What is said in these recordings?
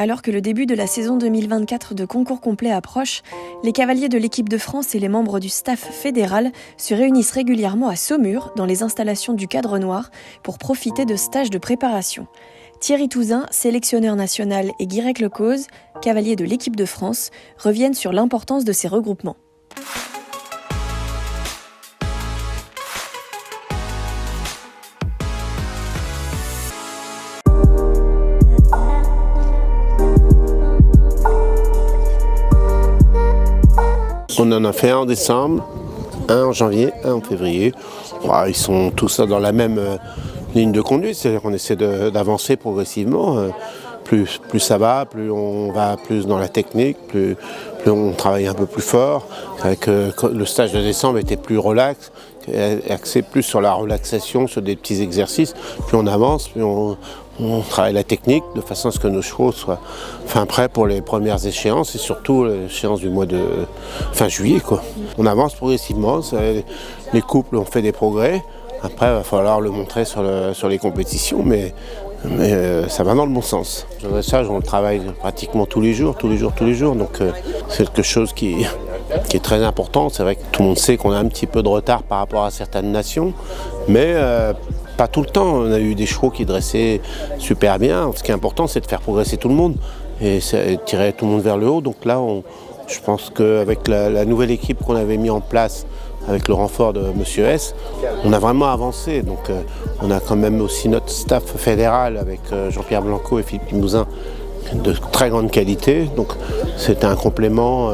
Alors que le début de la saison 2024 de concours complet approche, les cavaliers de l'équipe de France et les membres du staff fédéral se réunissent régulièrement à Saumur, dans les installations du Cadre Noir, pour profiter de stages de préparation. Thierry Touzin, sélectionneur national, et Guirec Lecause, cavalier de l'équipe de France, reviennent sur l'importance de ces regroupements. On en a fait un en décembre, un en janvier, un en février. Ils sont tous dans la même ligne de conduite, c'est-à-dire qu'on essaie d'avancer progressivement. Plus ça va, plus on va plus dans la technique, plus on travaille un peu plus fort. Le stage de décembre était plus relax, axé plus sur la relaxation, sur des petits exercices. Plus on avance, plus on travaille la technique de façon à ce que nos chevaux soient prêts pour les premières échéances et surtout l'échéance du mois de fin juillet, quoi. On avance progressivement, les couples ont fait des progrès. Après, il va falloir le montrer sur les compétitions, mais ça va dans le bon sens. Le dressage, on le travaille pratiquement tous les jours, donc c'est quelque chose qui est très important. C'est vrai que tout le monde sait qu'on a un petit peu de retard par rapport à certaines nations, mais pas tout le temps. On a eu des chevaux qui dressaient super bien. Ce qui est important, c'est de faire progresser tout le monde et tirer tout le monde vers le haut. Donc là, je pense qu'avec la nouvelle équipe qu'on avait mis en place, avec le renfort de Monsieur S, on a vraiment avancé. Donc on a quand même aussi notre staff fédéral avec Jean-Pierre Blanco et Philippe Limousin de très grande qualité. Donc c'est un complément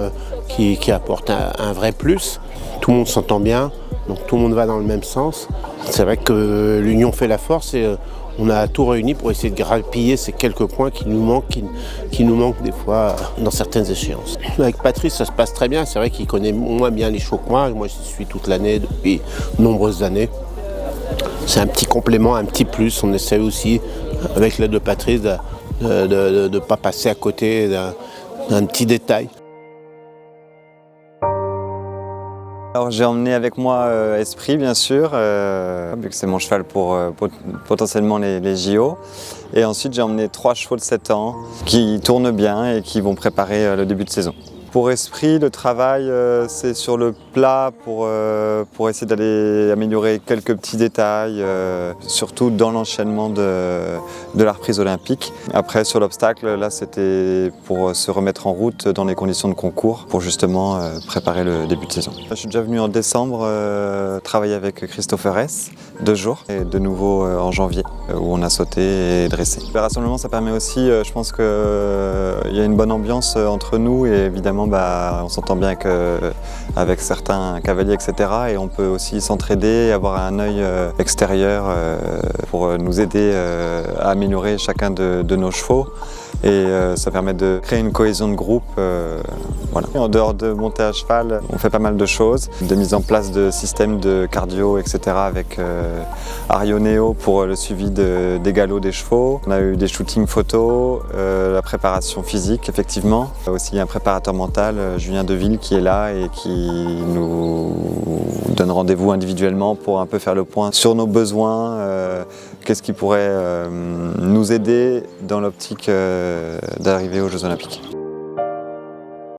qui apporte un vrai plus. Tout le monde s'entend bien, donc tout le monde va dans le même sens. C'est vrai que l'union fait la force et on a tout réuni pour essayer de grappiller ces quelques points qui nous manquent des fois dans certaines échéances. Avec Patrice, ça se passe très bien. C'est vrai qu'il connaît moins bien les chevaux que moi. Moi, je suis toute l'année depuis de nombreuses années. C'est un petit complément, un petit plus. On essaie aussi, avec l'aide de Patrice, de ne pas passer à côté d'un petit détail. Alors j'ai emmené avec moi Esprit, bien sûr, vu que c'est mon cheval pour potentiellement les JO. Et ensuite j'ai emmené 3 chevaux de 7 ans qui tournent bien et qui vont préparer le début de saison. Pour Esprit, le travail c'est sur le plat pour essayer d'aller améliorer quelques petits détails, surtout dans l'enchaînement de la reprise olympique. Après sur l'obstacle, là c'était pour se remettre en route dans les conditions de concours pour justement préparer le début de saison. Je suis déjà venu en décembre travailler avec Christopher S, 2 jours, et de nouveau en janvier où on a sauté et dressé. Le rassemblement ça permet aussi, je pense qu'il y a une bonne ambiance entre nous et évidemment on s'entend bien avec certains cavaliers, etc. Et on peut aussi s'entraider, avoir un œil extérieur pour nous aider à améliorer chacun de nos chevaux. Et ça permet de créer une cohésion de groupe. Voilà. En dehors de monter à cheval, on fait pas mal de choses. De mise en place de systèmes de cardio, etc. avec Arioneo pour le suivi des galops des chevaux. On a eu des shootings photos, la préparation physique, effectivement. Aussi un préparateur mental, Julien Deville, qui est là et qui nous donne rendez-vous individuellement pour un peu faire le point sur nos besoins. Qu'est-ce qui pourrait nous aider dans l'optique d'arriver aux Jeux Olympiques.